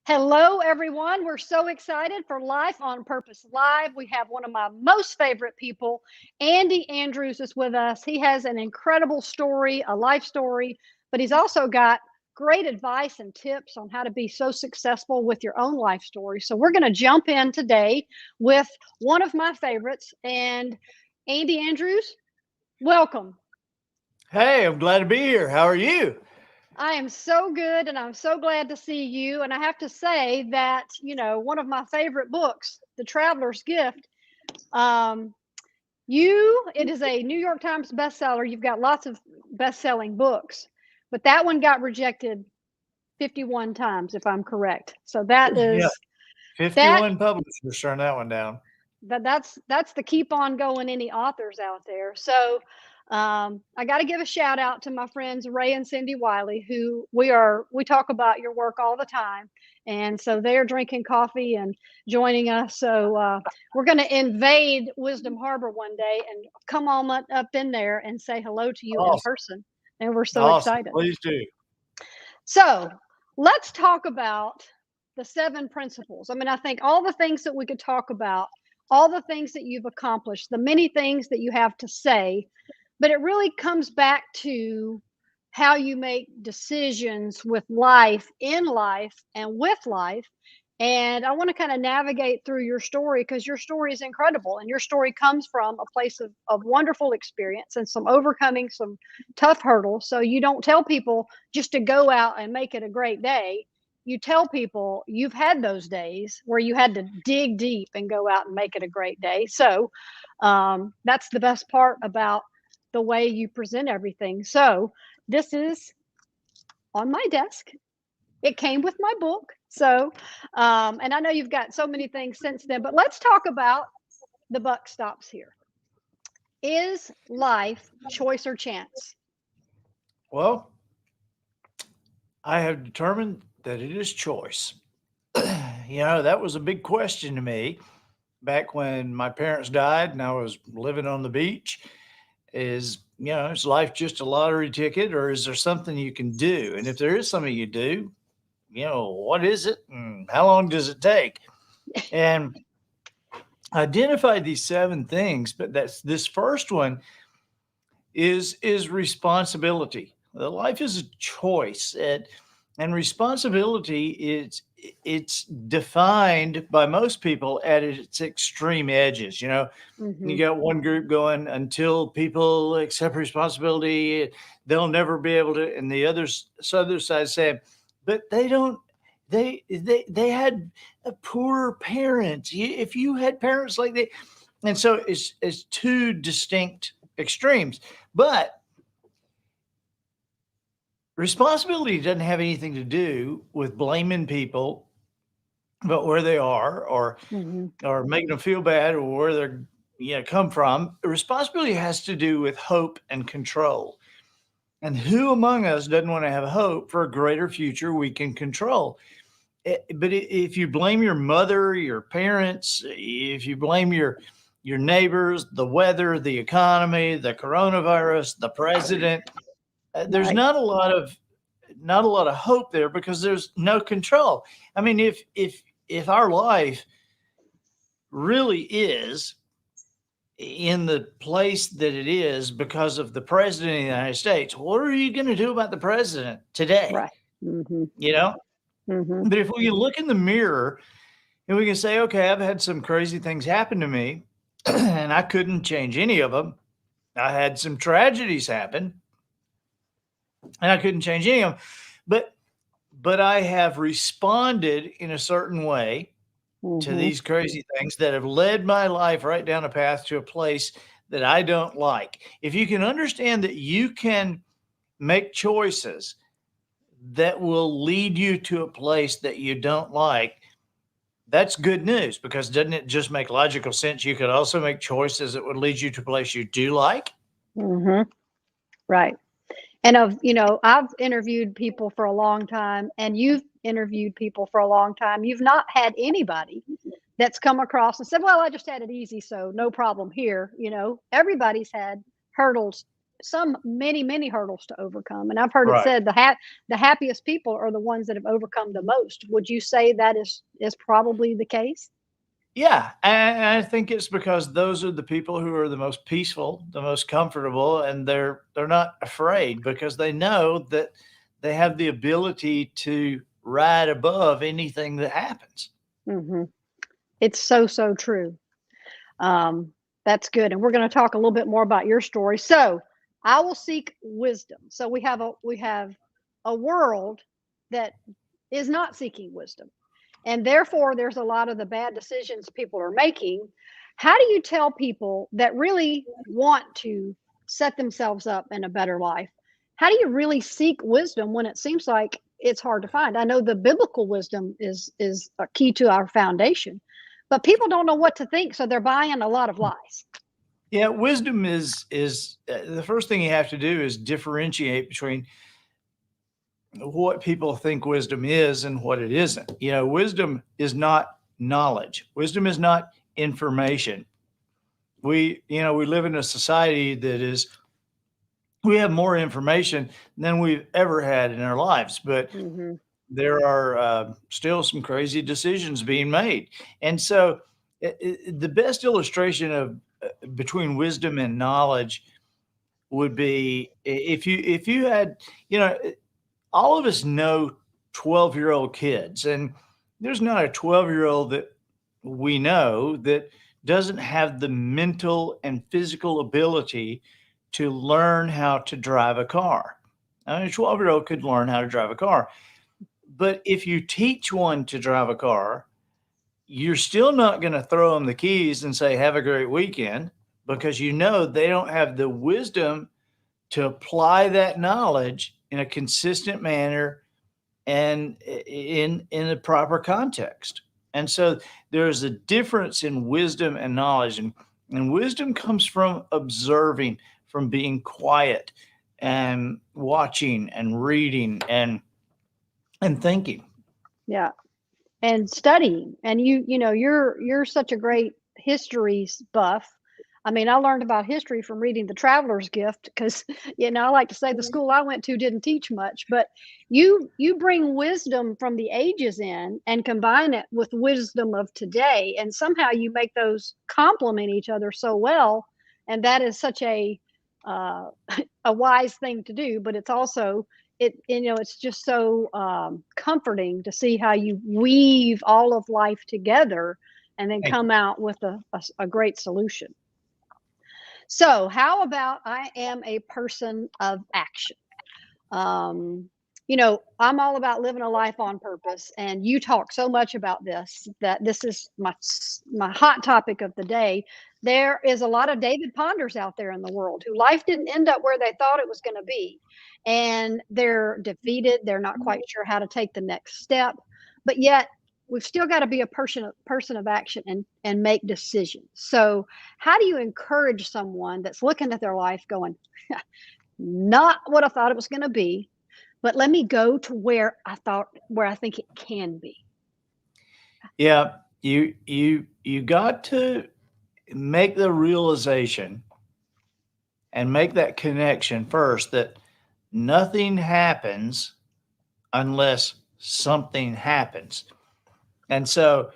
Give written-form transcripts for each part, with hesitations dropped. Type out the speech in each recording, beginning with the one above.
Hello, everyone. We're so excited for Life on Purpose Live. We have one of my most favorite people, Andy Andrews, is with us. He has an incredible story, a life story, but he's also got great advice and tips on how to be so successful with your own life story. So, we're going to jump in today with one of my favorites. And Andy Andrews, welcome. Hey, I'm glad to be here. How are you? I am so good and I'm so glad to see you. And I have to say that, one of my favorite books, The Traveler's Gift, um, it is a New York Times bestseller. You've got lots of best-selling books, but that one got rejected 51 times, if I'm correct. So that Yeah, is that 51 publishers turned that one down. that's the keep on going any authors out there. So I got to give a shout out to my friends Ray and Cindy Wiley, who we talk about your work all the time, and so they're drinking coffee and joining us. So we're going to invade Wisdom Harbor one day and come on up in there and say hello to you in Awesome. person, and we're so Awesome. excited. Please do. So let's talk about the seven principles. I mean, I think all the things that we could talk about, all the things that you've accomplished, the many things that you have to say, but it really comes back to how you make decisions with life, in life, and with life. And I want to kind of navigate through your story because your story is incredible. And your story comes from a place of wonderful experience and some overcoming some tough hurdles. So you don't tell people just to go out and make it a great day. You tell people you've had those days where you had to dig deep and go out and make it a great day. So that's the best part about the way you present everything. So this is on my desk. It came with my book. So, and I know you've got so many things since then, but let's talk about the buck stops here. Is life choice or chance? Well, I have determined that it is choice. That was a big question to me back when my parents died and I was living on the beach. Is life just a lottery ticket or is there something you can do? And if there is something you do, what is it and how long does it take? And I identified these seven things, but that's this first one is responsibility. Life is a choice, and responsibility is it's defined by most people at its extreme edges. You Hmm. got one group going until people accept responsibility, they'll never be able to, and the other side saying, but they don't. They had a poor parents. If you had parents like that, and so it's two distinct extremes. But responsibility doesn't have anything to do with blaming people about where they are Hmm. or making them feel bad or where they're come from. Responsibility has to do with hope and control. And who among us doesn't want to have hope for a greater future we can control? But if you blame your mother, your parents, if you blame your neighbors, the weather, the economy, the coronavirus, the president, there's Right. not a lot of hope there because there's no control. I mean, if our life really is in the place that it is because of the president of the United States, what are you going to do about the president today? Right. Hmm. You know, Hmm. but if we can look in the mirror and we can say, okay, I've had some crazy things happen to me and I couldn't change any of them. I had some tragedies happen and I couldn't change any of them. But I have responded in a certain way to Hmm. these crazy things that have led my life right down a path to a place that I don't like. If you can understand that you can make choices that will lead you to a place that you don't like, that's good news because doesn't it just make logical sense? You could also make choices that would lead you to a place you do like. Hmm. Right. And I've interviewed people for a long time, and you've interviewed people for a long time. You've not had anybody that's come across and said, "Well, I just had it easy, so no problem here." Everybody's had hurdles many hurdles to overcome. And I've heard it Right. said the happiest people are the ones that have overcome the most. Would you say that is probably the case? Yeah, and I think it's because those are the people who are the most peaceful, the most comfortable, and they're not afraid because they know that they have the ability to ride above anything that happens. Hmm. It's so true. Um, that's good. And we're going to talk a little bit more about your story. So I will seek wisdom. So we have a world that is not seeking wisdom. And therefore there's a lot of the bad decisions people are making. How do you tell people that really want to set themselves up in a better life? How do you really seek wisdom when it seems like it's hard to find? I know the biblical wisdom is a key to our foundation, but people don't know what to think, so they're buying a lot of lies. Yeah, wisdom is the first thing you have to do is differentiate between what people think wisdom is and what it isn't. Wisdom is not knowledge. Wisdom is not information. We live in a society that is we have more information than we've ever had in our lives, but Hmm. there are still some crazy decisions being made. And so, the best illustration of between wisdom and knowledge would be if you had, you know, all of us know 12-year-old kids, and there's not a 12-year-old that we know that doesn't have the mental and physical ability to learn how to drive a car. I mean, a 12-year-old could learn how to drive a car. But if you teach one to drive a car, you're still not going to throw them the keys and say, have a great weekend, because they don't have the wisdom to apply that knowledge in a consistent manner and in the proper context. And so there's a difference in wisdom and knowledge. And wisdom comes from observing, from being quiet and watching and reading and thinking. Yeah. And studying. And you're such a great history buff. I mean, I learned about history from reading The Traveler's Gift because I like to say the school I went to didn't teach much, but you bring wisdom from the ages in and combine it with wisdom of today, and somehow you make those complement each other so well. And that is such uh, a wise thing to do, but it's also it's just so comforting to see how you weave all of life together and then Thank you. come out with a great solution. So how about I am a person of action? um, I'm all about living a life on purpose, and you talk so much about this that this is my hot topic of the day. There is a lot of David Ponders out there in the world who life didn't end up where they thought it was going to be, and they're defeated. They're not quite sure how to take the next step, but yet we've still got to be a person of action and make decisions. So, how do you encourage someone that's looking at their life going, not what I thought it was going to be, but let me go to where I think it can be. Yeah, you got to make the realization and make that connection first that nothing happens unless something happens. And so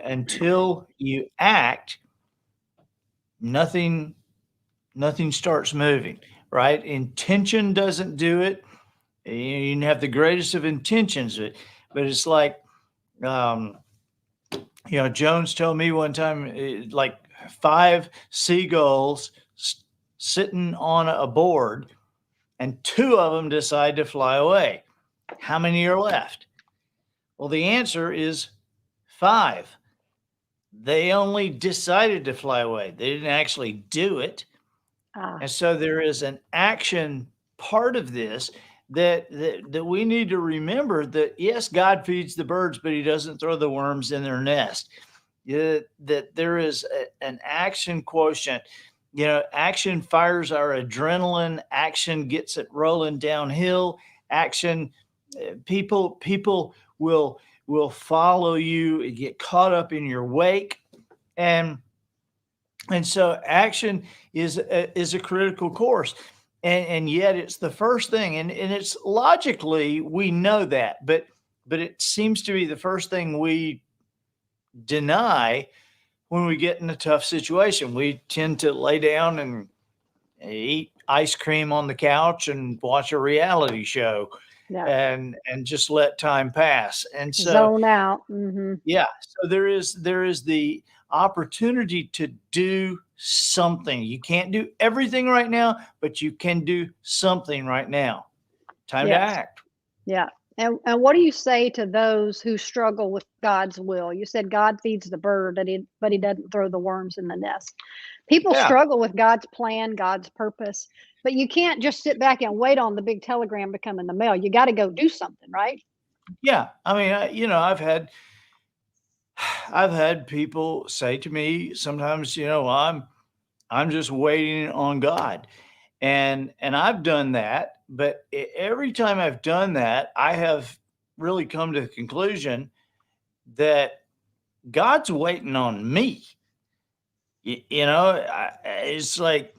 until you act, nothing nothing starts moving, right? Intention doesn't do it. You can have the greatest of intentions, but it's like um, Jones told me one time, like five seagulls sitting on a board, and two of them decide to fly away. How many are left? Well, the answer is five. They only decided to fly away. They didn't actually do it. Ah, And so there is an action part of this that we need to remember that yes, God feeds the birds, but he doesn't throw the worms in their nest. Yeah, that there is an action quotient. Action fires our adrenaline. Action gets it rolling downhill. Action, people will follow you, get caught up in your wake, and And so action is a critical course. And yet it's the first thing. And it's logically, we know that, but it seems to be the first thing we deny when we get in a tough situation. We tend to lay down and eat ice cream on the couch and watch a reality show Yeah. and just let time pass. And so Zone out. Hmm. yeah, so there is the opportunity to do something. You can't do everything right now, but you can do something right now. Time to Yes. act. Yeah. And what do you say to those who struggle with God's will? You said God feeds the bird, but he doesn't throw the worms in the nest. People Yeah, struggle with God's plan, God's purpose, but you can't just sit back and wait on the big telegram to come in the mail. You got to go do something, right? yeah. I mean, I've had people say to me sometimes, I'm just waiting on God. And I've done that, but every time I've done that, I have really come to the conclusion that God's waiting on me. It's like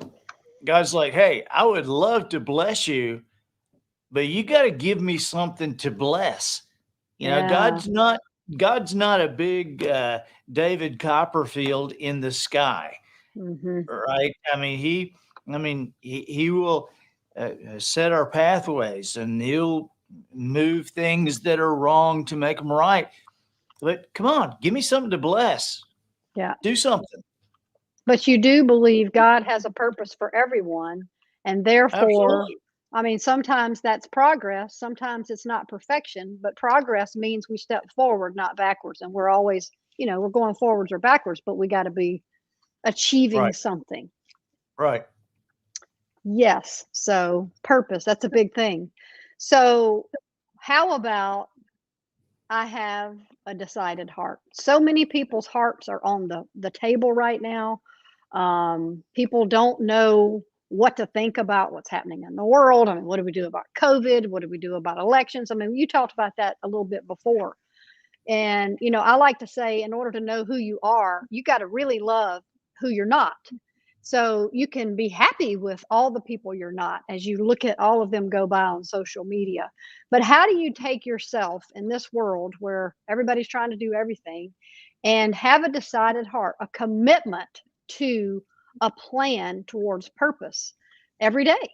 God's like, "Hey, I would love to bless you, but you got to give me something to bless." Yeah. God's not a big David Copperfield in the sky, Hmm. right? He will set our pathways, and he'll move things that are wrong to make them right. But come on, give me something to bless. Yeah. Do something. But you do believe God has a purpose for everyone. And therefore, Absolutely. I mean, sometimes that's progress, sometimes it's not perfection, but progress means we step forward, not backwards. And we're always, we're going forwards or backwards, but we got to be achieving Right. something. Right. Yes. So, purpose, that's a big thing. So, how about I have a decided heart? So many people's hearts are on the table right now. People don't know what to think about what's happening in the world. I mean, what do we do about COVID? What do we do about elections? I mean, you talked about that a little bit before. And, I like to say, in order to know who you are, you got to really love who you're not. So you can be happy with all the people you're not as you look at all of them go by on social media. But how do you take yourself in this world where everybody's trying to do everything and have a decided heart, a commitment to a plan towards purpose every day?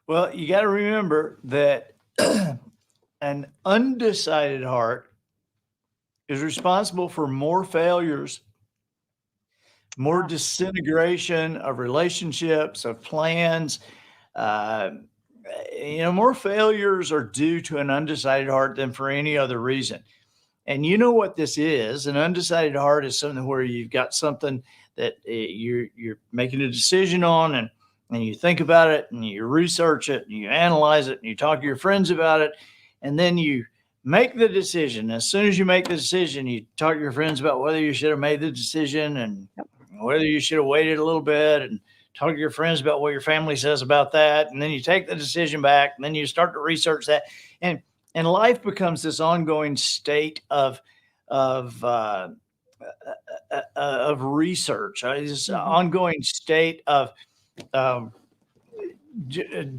Well, you got to remember that an undecided heart is responsible for more failures, more Ah, disintegration of relationships, of plans. Uh, More failures are due to an undecided heart than for any other reason. And you know what this is? An undecided heart is something where you've got something that you're making a decision on, and you think about it, and you research it, and you analyze it, and you talk to your friends about it, and then you make the decision. As soon as you make the decision, you talk to your friends about whether you should have made the decision and yep. whether you should have waited a little bit, and talk to your friends about what your family says about that, and then you take the decision back, and then you start to research that, and life becomes this ongoing state of of research, this Hmm. ongoing state of um,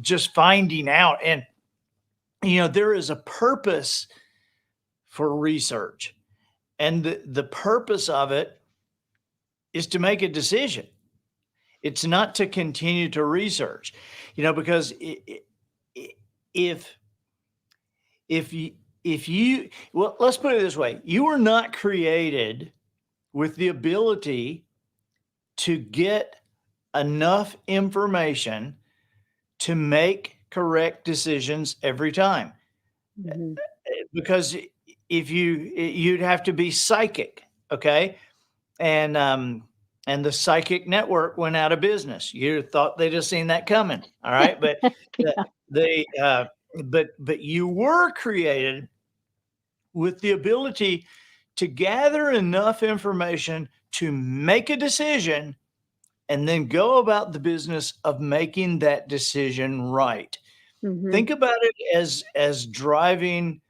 just finding out. And there is a purpose for research, and the purpose of it is to make a decision. It's not to continue to research, because if if you well, let's put it this way: you were not created with the ability to get enough information to make correct decisions every time. Hmm. Because if you'd have to be psychic, okay? And the psychic network went out of business. You thought they'd have seen that coming, all right? But the, they but you were created with the ability to gather enough information to make a decision and then go about the business of making that decision right. Hmm. Think about it as driving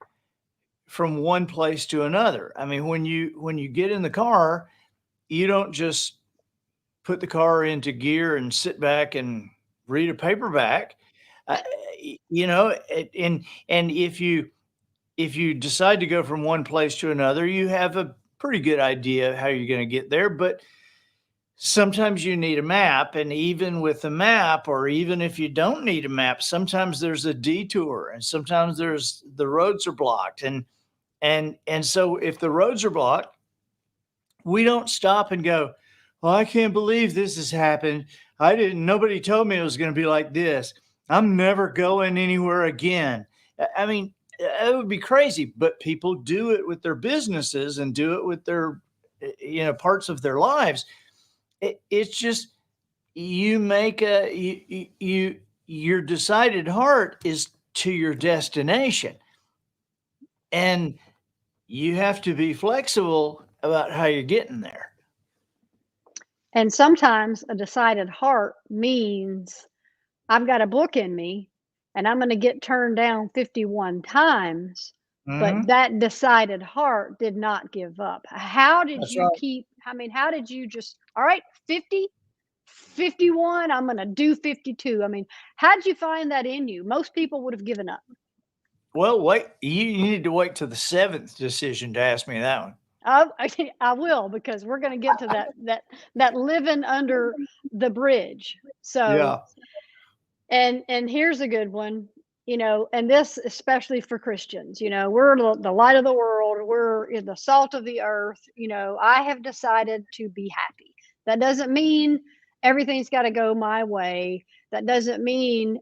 from one place to another. I mean, when you get in the car, you don't just put the car into gear and sit back and read a paperback. Uh, and if you decide to go from one place to another, you have a pretty good idea of how you're going to get there. But sometimes you need a map, and even with a map, or even if you don't need a map, sometimes there's a detour, and sometimes there's the roads are blocked, and so if the roads are blocked, we don't stop and go, well, I can't believe this has happened. Nobody told me it was going to be like this. I'm never going anywhere again. I mean, it would be crazy, but people do it with their businesses and do it with their, parts of their lives. It's just, you make your decided heart is to your destination, and you have to be flexible about how you're getting there. And sometimes a decided heart means I've got a book in me and I'm going to get turned down 51 times, but Mhm. that decided heart did not give up. How did That's you right. keep, I mean, how did you just, all right, 50, 51, I'm going to do 52. I mean, how'd you find that in you? Most people would have given up. Well, wait, you need to wait till the seventh decision to ask me that one. I will, because we're going to get to that living under the bridge. So, Yeah. and here's a good one, and this especially for Christians. We're the light of the world. We're the salt of the earth. I have decided to be happy. That doesn't mean everything's got to go my way. That doesn't mean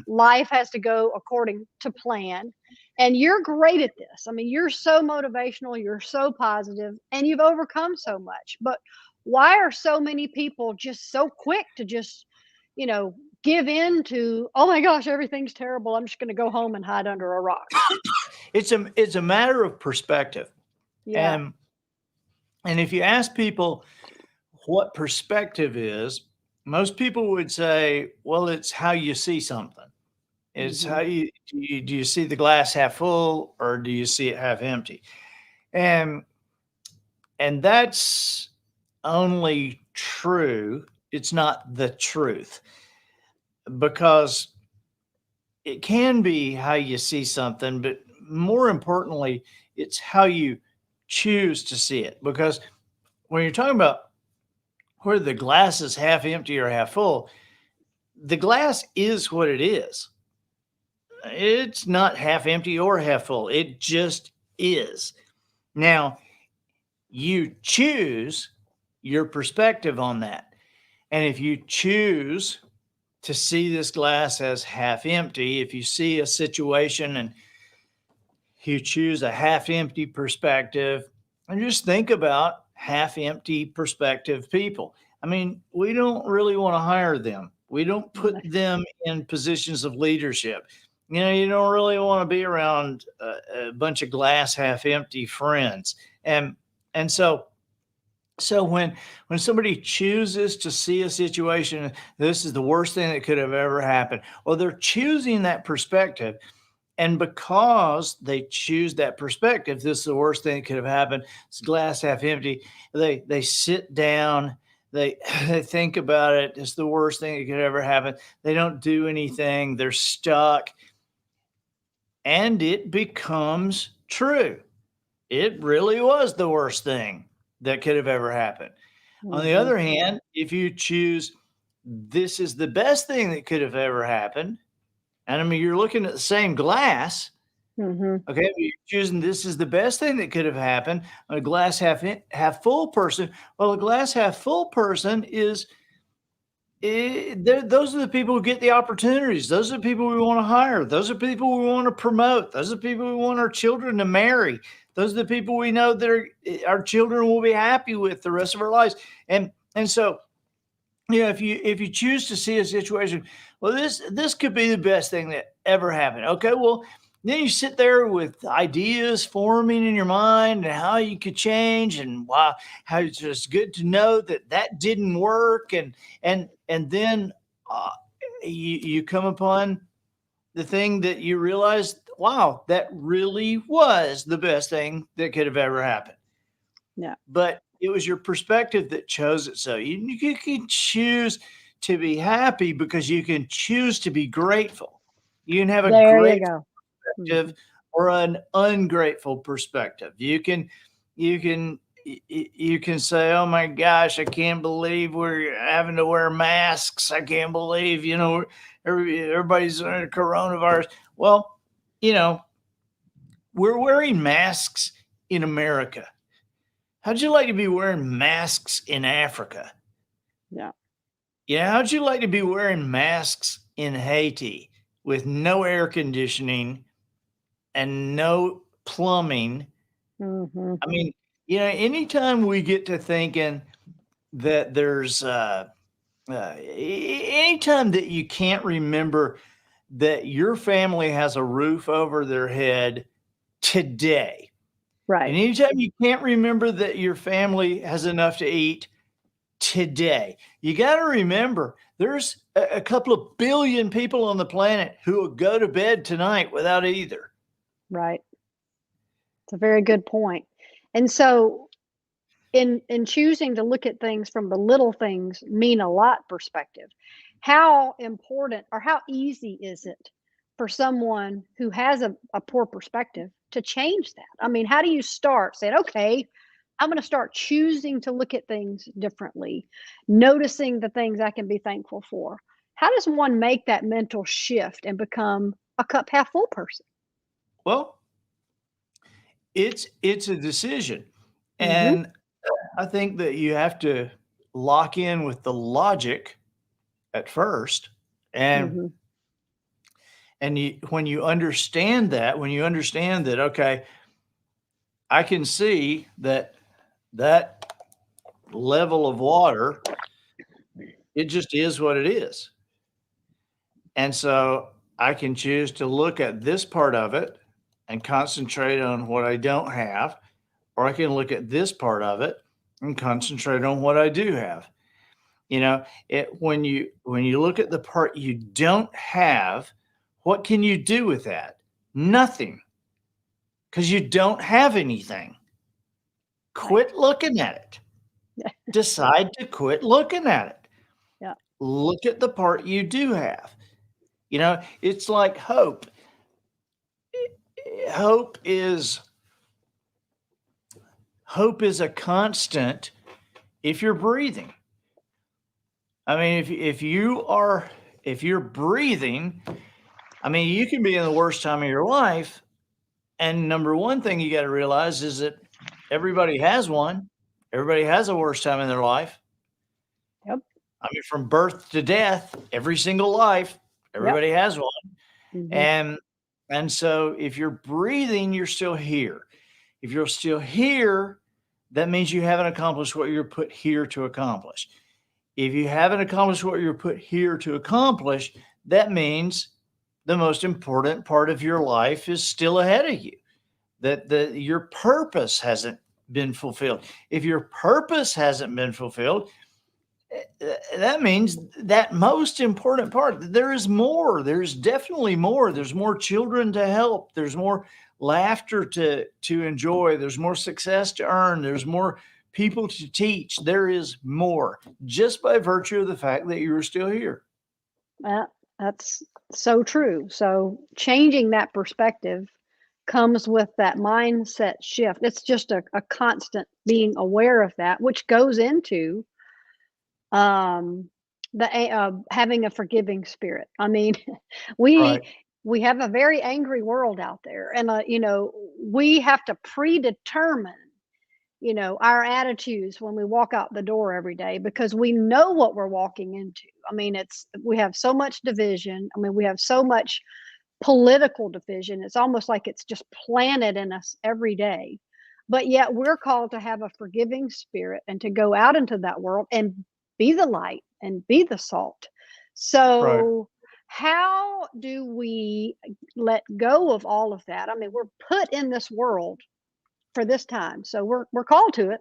life has to go according to plan. And you're great at this. I mean, you're so motivational. You're so positive, and you've overcome so much. But why are so many people just so quick to just you know, give in to, oh my gosh, everything's terrible. I'm just going to go home and hide under a rock. It's a matter of perspective. Yeah. And if you ask people what perspective is, most people would say, well, it's how you see something. It's how Hmm. do you see the glass half full, or do you see it half empty? And that's only true. It's not the truth, because it can be how you see something, but more importantly, it's how you choose to see it. Because when you're talking about whether the glass is half empty or half full, the glass is what it is. It's not half empty or half full. It just is. Now, you choose your perspective on that. And if you choose to see this glass as half empty, if you see a situation and you choose a half empty perspective, and just think about half empty perspective people. I mean, we don't really want to hire them. We don't put them in positions of leadership. You don't really want to be around a bunch of glass half empty friends. And so when somebody chooses to see a situation, this is the worst thing that could have ever happened, well, they're choosing that perspective. And because they choose that perspective, this is the worst thing that could have happened. It's glass half empty. They sit down, they they think about it. It's the worst thing that could ever happen. They don't do anything. They're stuck, and it becomes true. It really was the worst thing that could have ever happened. On the Hmm. other hand, if you choose, this is the best thing that could have ever happened, and I mean, you're looking at the same glass. Hmm. Okay, you're choosing, this is the best thing that could have happened. A glass half full person. Well, a glass half full person is, those are the people who get the opportunities. Those are the people we want to hire. Those are people we want to promote. Those are the people we want our children to marry. Those are the people we know that our children will be happy with the rest of our lives. And so, if you choose to see a situation, well, this could be the best thing that ever happened. Okay, well, then you sit there with ideas forming in your mind and how you could change, and wow, how it's just good to know that that didn't work, and then uh, you come upon the thing that you realize, wow, that really was the best thing that could have ever happened. Yeah. But it was your perspective that chose it. So you can choose to be happy because you can choose to be grateful. You can have a There you grateful go. perspective or an ungrateful perspective. You can say, "Oh my gosh, I can't believe we're having to wear masks. I can't believe, everybody's in coronavirus." Well, you know, we're wearing masks in America. How'd you like to be wearing masks in Africa? Yeah. Yeah, how'd you like to be wearing masks in Haiti with no air conditioning and no plumbing? Hmm. I mean, anytime we get to thinking that anytime that you can't remember that your family has a roof over their head today, and Right. anytime you can't remember that your family has enough to eat today, you got to remember there's a couple of billion people on the planet who will go to bed tonight without either. Right. It's a very good point. And so in choosing to look at things from the little things mean a lot perspective, how important or how easy is it for someone who has a poor perspective to change that? I mean, how do you start saying, okay, I'm going to start choosing to look at things differently, noticing the things I can be thankful for? How does one make that mental shift and become a cup half full person? Well, it's a decision. Hmm. And I think that you have to lock in with the logic at first. And Hmm. when you understand that, okay, I can see that that level of water, it just is what it is. And so I can choose to look at this part of it and concentrate on what I don't have, or I can look at this part of it and concentrate on what I do have. When you look at the part you don't have, what can you do with that? Nothing, because you don't have anything. Right. Quit looking at it. Decide to quit looking at it. Yeah. Look at the part you do have. It's like hope. Hope is hope is a constant if you're breathing. I mean, if you're breathing, I mean, you can be in the worst time of your life. And number one thing you got to realize is that everybody has one. Everybody has a worst time in their life. Yep. I mean, from birth to death, every single life, Yep. everybody has one. Hmm. And so if you're breathing, you're still here. If you're still here, that means you haven't accomplished what you're put here to accomplish. If you haven't accomplished what you're put here to accomplish, that means the most important part of your life is still ahead of you. That your purpose hasn't been fulfilled. If your purpose hasn't been fulfilled, that means that most important part, there is more. There's definitely more. There's more children to help. There's more laughter to enjoy. There's more success to earn. There's more people to teach. There is more just by virtue of the fact that you're still here. That that's so true. So changing that perspective comes with that mindset shift. It's just a constant being aware of that, which goes into um having a forgiving spirit. I mean, we Right. we have a very angry world out there, and we have to predetermine our attitudes when we walk out the door every day because we know what we're walking into. I mean, we have so much division. I mean, we have so much political division. It's almost like it's just planted in us every day. But yet we're called to have a forgiving spirit and to go out into that world and be the light and be the salt. Right. So, how do we let go of all of that? I mean, we're put in this world for this time. So we're called to it.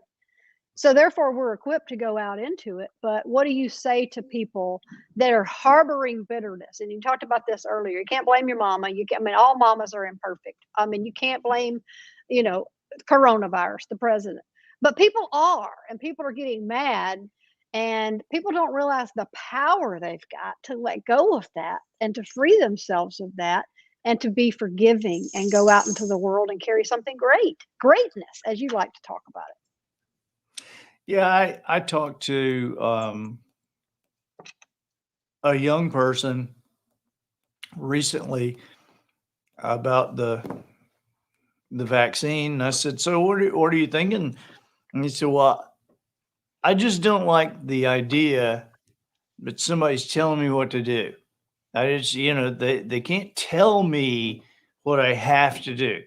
So therefore we're equipped to go out into it. But what do you say to people that are harboring bitterness? And you talked about this earlier. You can't blame your mama. I mean, all mamas are imperfect. I mean, you can't blame, you know, coronavirus, the president. But people are, and people are getting mad, and people don't realize the power they've got to let go of that and to free themselves of that and to be forgiving and go out into the world and carry something greatness, as you like to talk about Yeah, I talked to a young person recently about the vaccine. And I said, "So what are you thinking?" And he said, "Well, I just don't like the idea that somebody's telling me what to do. I just, they can't tell me what I have to do."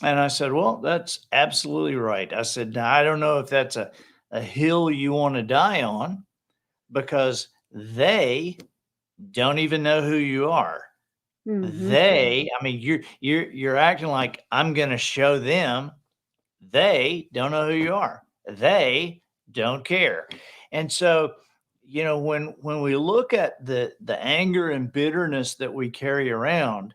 And I said, "Well, that's absolutely right." I said, "Now, I don't know if that's a hill you want to die on, because they don't even know who you are. it. I mean, you're acting like I'm going to show them. They don't know who you are. They don't care." And so, when we look at the anger and bitterness that we carry around,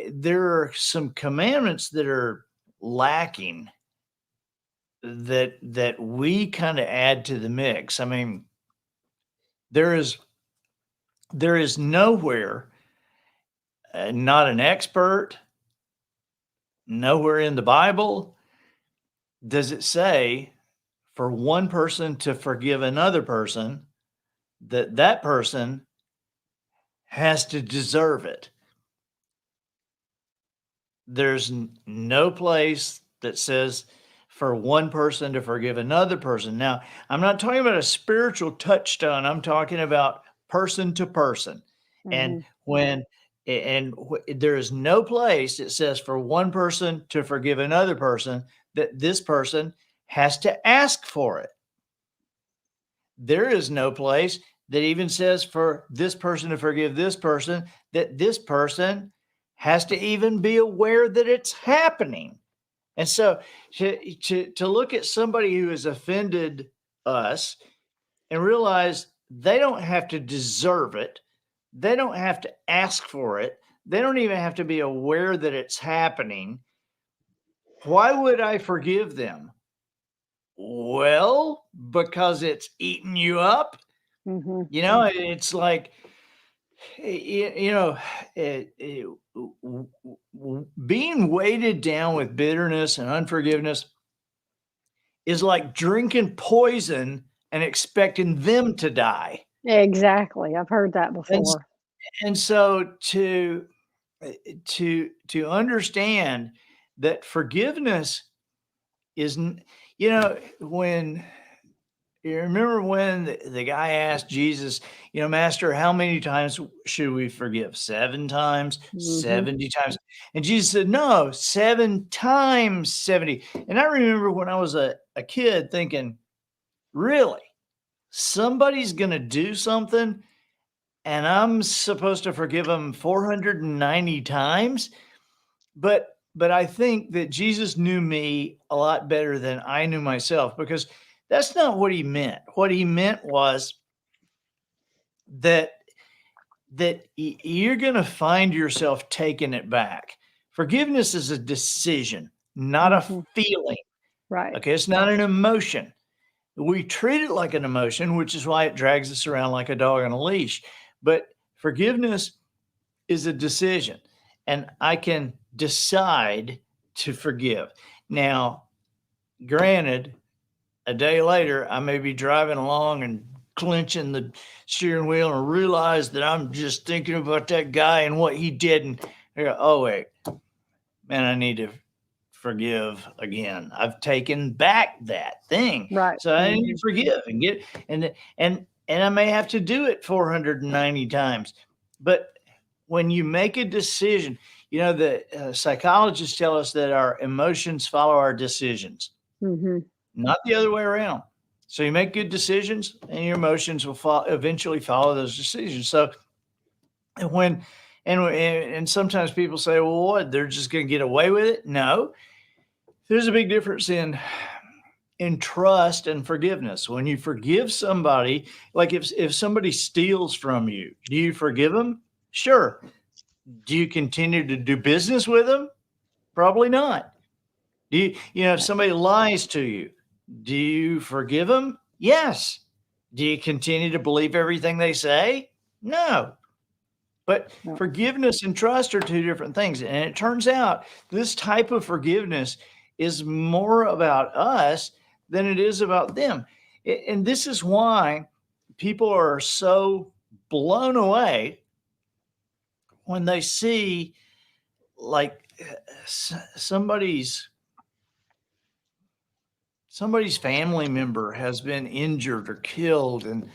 there are some commandments that are lacking that we kind of add to the mix. I mean, there is nowhere, not an expert, nowhere in the Bible does it say for one person to forgive another person, that person has to deserve it. There's no place that says for one person to forgive another person. Now, I'm not talking about a spiritual touchstone. I'm talking about person to person. And Mhm. when there is no place that says for one person to forgive another person that this person has to ask for it. There is no place that even says for this person to forgive this person that this person has to even be aware that it's happening. And so to look at somebody who has offended us and realize they don't have to deserve it, they don't have to ask for it, they don't even have to be aware that it's happening. Why would I forgive them? Well, because it's eating you up. Mhm. It's like, you know, being weighted down with bitterness and unforgiveness is like drinking poison and expecting them to die. Exactly. I've heard that And before. and so to understand that forgiveness isn't, when you remember when the guy asked Jesus, "Master, how many times should we forgive? 7 times, Mhm. 70 times?" And Jesus said, "No, 7 times 70." And I remember when I was a kid thinking, "Really? Somebody's gonna do something and I'm supposed to forgive them 490 times?" But I think that Jesus knew me a lot better than I knew myself, because that's not what he meant. What he meant was that you're going to find yourself taking it back. Forgiveness is a decision, not a Mhm. feeling. Right. Okay, it's not an emotion. We treat it like an emotion, which is why it drags us around like a dog on a leash. But forgiveness is a decision, and I can decide to forgive. Now, granted, a day later, I may be driving along and clenching the steering wheel and realize that I'm just thinking about that guy and what he did. And I go, "Oh, wait, man, I need to forgive again. I've taken back that thing. Right. So I need to Mhm. forgive and and I may have to do it 490 times." But when you make a decision, the psychologists tell us that our emotions follow our decisions, Mhm. not the other way around. So you make good decisions, and your emotions will eventually follow those decisions. So and when and sometimes people say, "Well, what? They're just going to get away with it?" No, there's a big difference in trust and forgiveness. When you forgive somebody, like if somebody steals from you, do you forgive them? Sure. Do you continue to do business with them? Probably not. If somebody lies to you, do you forgive them? Yes. Do you continue to believe everything they say? No. But No. forgiveness and trust are two different things. And it turns out this type of forgiveness is more about us than it is about them. And this is why people are so blown away when they see like somebody's family member has been injured or killed, and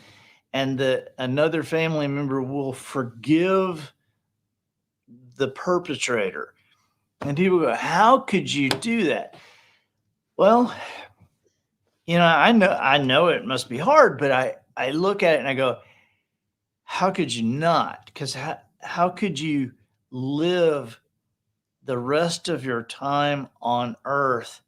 another family member will forgive the perpetrator. And people go, how could you do that? Well, I know it must be hard, but I look at it and I go, how could you not? Because how could you live the rest of your time on earth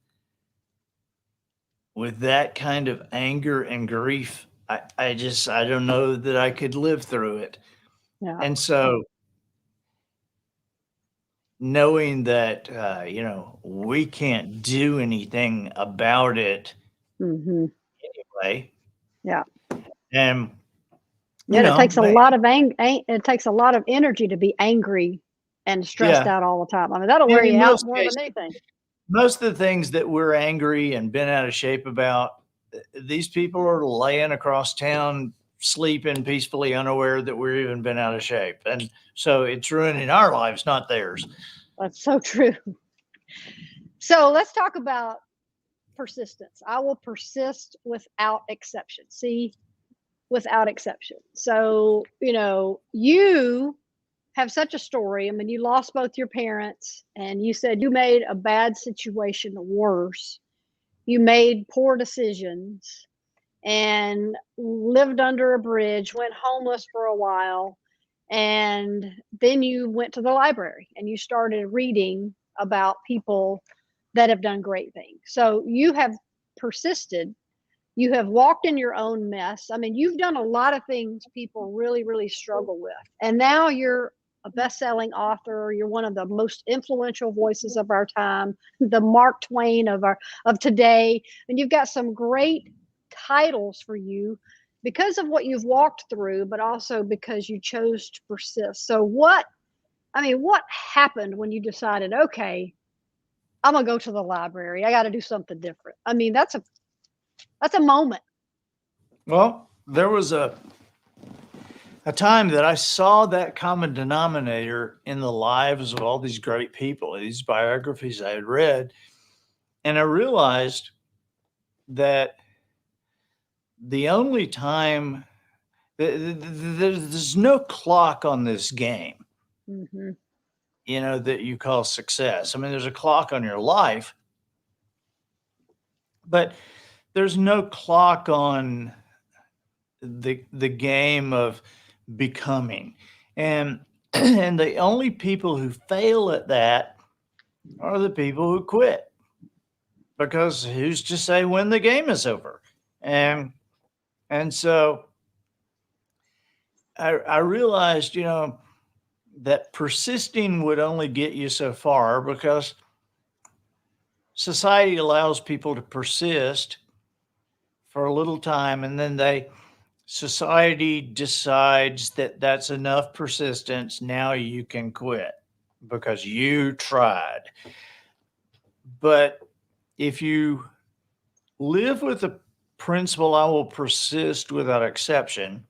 with that kind of anger and grief? I don't know that I could live through it. Yeah. And so knowing that, we can't do anything about it Hmm. anyway. Yeah. And, Yeah. It takes a lot of it takes a lot of energy to be angry and stressed yeah. out all the time. I mean, that'll wear And you in out most more cases, than anything. most of the things that we're angry and been out of shape about, these people are laying across town, sleeping peacefully, unaware that we're even been out of shape. And so it's ruining our lives, not theirs. That's so true. So let's talk about persistence. I will persist without exception. See, without exception. So, you have such a story. I mean, you lost both your parents, and you said you made a bad situation worse. You made poor decisions and lived under a bridge, went homeless for a while. And then you went to the library and you started reading about people that have done great things. So you have persisted. You have walked in your own mess. I mean, you've done a lot of things people really, really struggle with. And now you're a best-selling author. You're one of the most influential voices of our time, the Mark Twain of today. And you've got some great titles for you because of what you've walked through, but also because you chose to persist. So what happened when you decided, okay, I'm gonna go to the library. I got to do something different. I mean, that's a moment. Well, there was a time that I saw that common denominator in the lives of all these great people, these biographies I had read. And I realized that the only time there's no clock on this game, Hmm. that you call success. I mean, there's a clock on your life, but there's no clock on the game of becoming. And and the only people who fail at that are the people who quit, because who's to say when the game is over? And so I realized, that persisting would only get you so far, because society allows people to persist for a little time, and then society decides that that's enough persistence. Now you can quit because you tried. But if you live with the principle, I will persist without exception,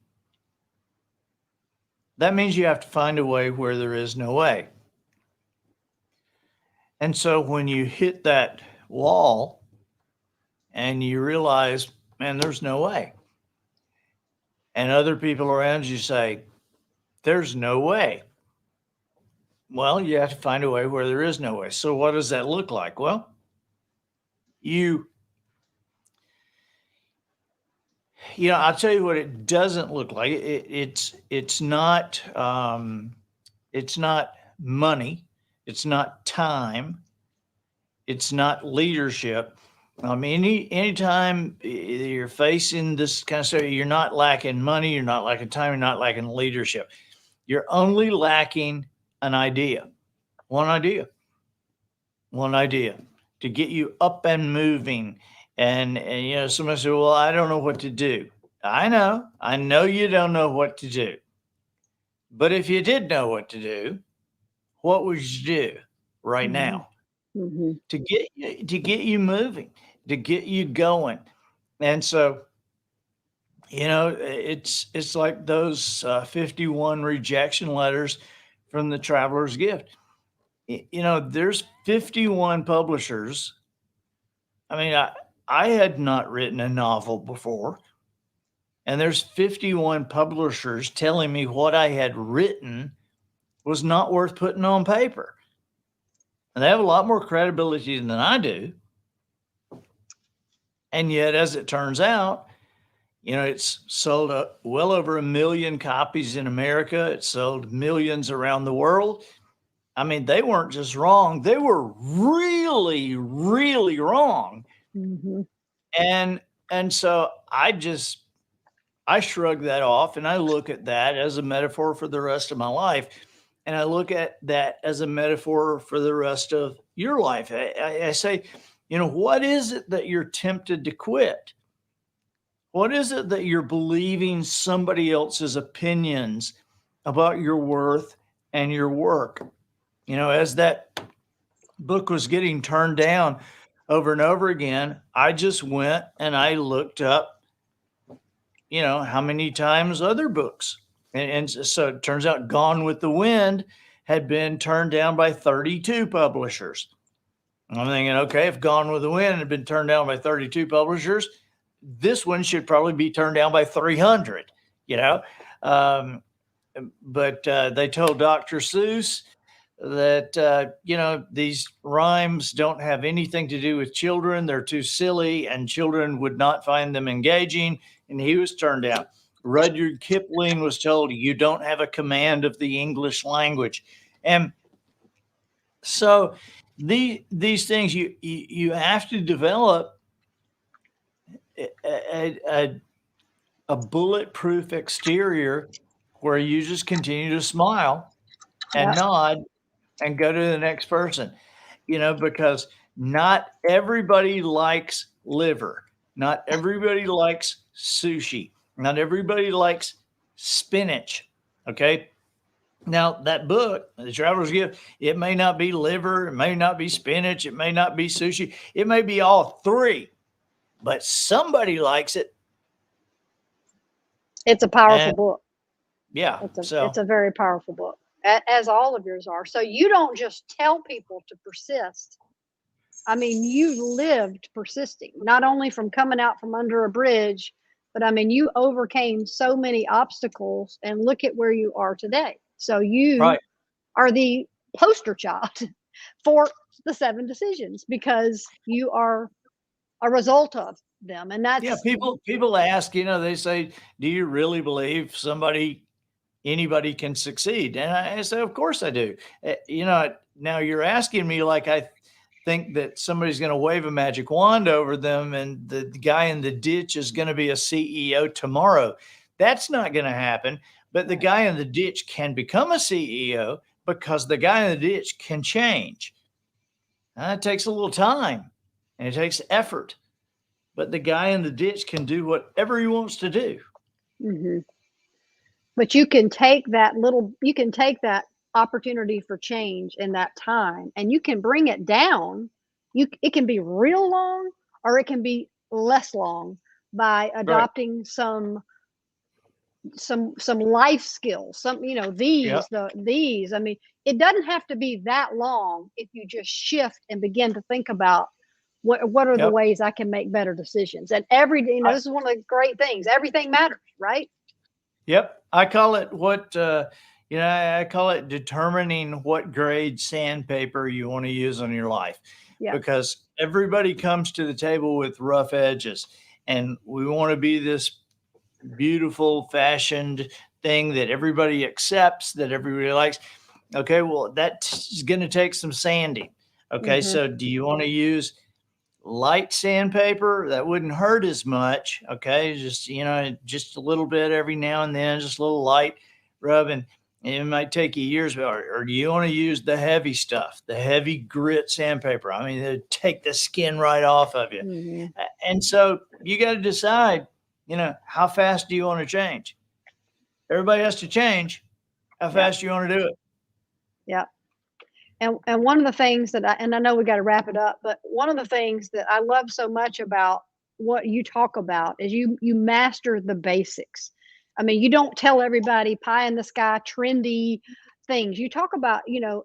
that means you have to find a way where there is no way. And so when you hit that wall and you realize, man, there's no way, and other people around you say, there's no way, well, you have to find a way where there is no way. So what does that look like? Well, you I'll tell you what it doesn't look like. It's not money, it's not time, it's not leadership. I mean, anytime you're facing this kind of stuff, you're not lacking money, you're not lacking time, you're not lacking leadership. You're only lacking an idea. One idea. One idea. to get you up and moving. And you know, somebody said, well, I don't know what to do. I know you don't know what to do. But if you did know what to do, what would you do right Hmm. now Hmm. to get you moving, to get you going? And so, you know, it's like those 51 rejection letters from the traveler's gift. You know, there's 51 publishers. I mean, I had not written a novel before, and there's 51 publishers telling me what I had written was not worth putting on paper. And they have a lot more credibility than I do. And yet, as it turns out, you know, it's sold well over 1 million copies in America. It sold millions around the world. I mean, they weren't just wrong, they were really, really wrong. Hmm. And so I shrug that off and I look at that as a metaphor for the rest of my life. And I look at that as a metaphor for the rest of your life. I say, you know, what is it that you're tempted to quit? What is it that you're believing somebody else's opinions about your worth and your work? You know, as that book was getting turned down over and over again, I just went and I looked up, you know, how many times other books. And so it turns out Gone with the Wind had been turned down by 32 publishers. I'm thinking, okay, if Gone with the Wind had been turned down by 32 publishers, this one should probably be turned down by 300, you know. Um, but they told Dr. Seuss that, you know, these rhymes don't have anything to do with children. They're too silly and children would not find them engaging. And he was turned down. Rudyard Kipling was told, you don't have a command of the English language. And so these things you have to develop a, a bulletproof exterior where you just continue to smile and Yeah. nod and go to the next person, you know, because not everybody likes liver. Not everybody likes sushi. Not everybody likes spinach. Okay. Now, that book, The Traveler's Gift, it may not be liver, it may not be spinach, it may not be sushi, it may be all three, but somebody likes it. It's a powerful And book. yeah, It's so a very powerful book, as all of yours are. So you don't just tell people to persist. I mean, you lived persisting, not only from coming out from under a bridge, but I mean, you overcame so many obstacles and look at where you are today. So you right. are the poster child for the 7 decisions because you are a result of them. And Yeah, that's, people ask, you know, they say, "Do you really believe anybody can succeed?" And I say, "Of course I do." You know, now you're asking me like I think that somebody's going to wave a magic wand over them and the guy in the ditch is going to be a CEO tomorrow. That's not going to happen. But the right. guy in the ditch can become a CEO because the guy in the ditch can change. It takes a little time and it takes effort, but the guy in the ditch can do whatever he wants to do. Hmm. But you can take that opportunity for change in that time and you can bring it down. It can be real long or it can be less long by Right. adopting some life skills, some, Yep. these, I mean, it doesn't have to be that long if you just shift and begin to think about what are the Yep. ways I can make better decisions. And I, this is one of the great things, everything matters, right? yep. I call it you know, I call it determining what grade sandpaper you want to use on your life Yeah. because everybody comes to the table with rough edges and we want to be this beautiful fashioned thing that everybody accepts, that everybody likes. Okay, well, that's going to take some sanding. Okay, Hmm. so do you want to use light sandpaper? That wouldn't hurt as much. Okay, just, you know, just a little bit every now and then, just a little light rubbing. It might take you years, or do you want to use the heavy stuff, the heavy grit sandpaper? I mean, it'll take the skin right off of you. Hmm. And so you got to decide, how fast do you want to change? Everybody has to change. How Yeah. fast do you want to do it? Yeah. And one of the things that I know we got to wrap it up, but one of the things that I love so much about what you talk about is you master the basics. I mean, you don't tell everybody pie in the sky trendy things. You talk about,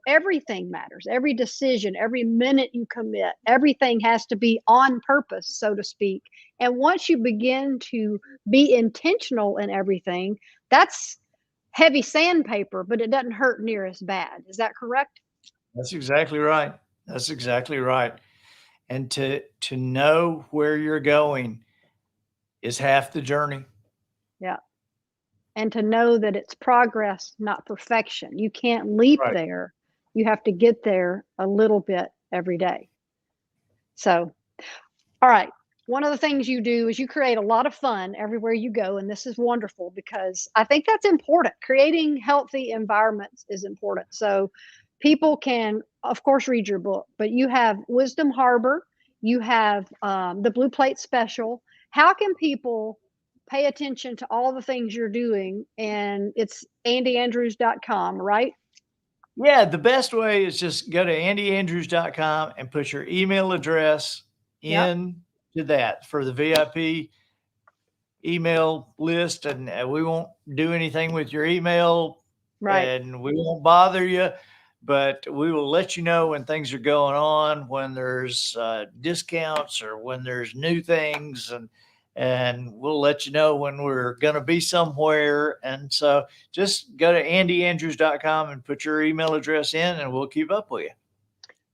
everything matters. Every decision, every minute you commit, everything has to be on purpose, so to speak. And once you begin to be intentional in everything, that's heavy sandpaper, but it doesn't hurt near as bad. Is that correct? That's exactly right. That's exactly right. And to know where you're going is half the journey. Yeah. And to know that it's progress, not perfection. You can't leap Right. there. You have to get there a little bit every day. So, all right. One of the things you do is you create a lot of fun everywhere you go. And this is wonderful because I think that's important. Creating healthy environments is important. So, people can, of course, read your book, but you have Wisdom Harbor, you have the Blue Plate Special. How can people pay attention to all the things you're doing? And it's andyandrews.com, right? Yeah, the best way is just go to andyandrews.com and put your email address Yep. in to that for the VIP email list, and we won't do anything with your email, Right. and we won't bother you, but we will let you know when things are going on, when there's discounts or when there's new things, and we'll let you know when we're going to be somewhere. And so just go to andyandrews.com and put your email address in, and we'll keep up with you.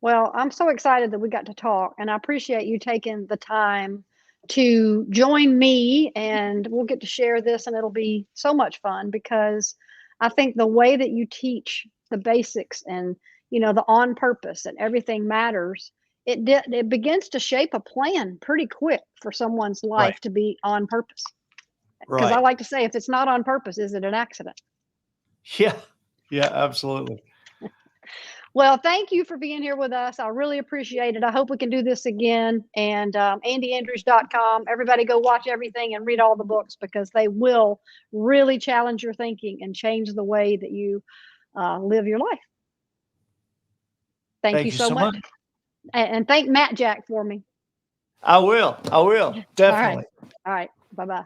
Well, I'm so excited that we got to talk, and I appreciate you taking the time to join me. And we'll get to share this, and it'll be so much fun because I think the way that you teach the basics and the on purpose and everything matters. It begins to shape a plan pretty quick for someone's Right. life to be on purpose. Because I Right. like to say, if it's not on purpose, is it an accident? Yeah. Yeah, absolutely. Well, thank you for being here with us. I really appreciate it. I hope we can do this again. And andyandrews.com. Everybody go watch everything and read all the books because they will really challenge your thinking and change the way that you live your life. Thank you Thank you so so much. much. And thank Matt Jack for me. I will. All right. Definitely. All right. Bye bye.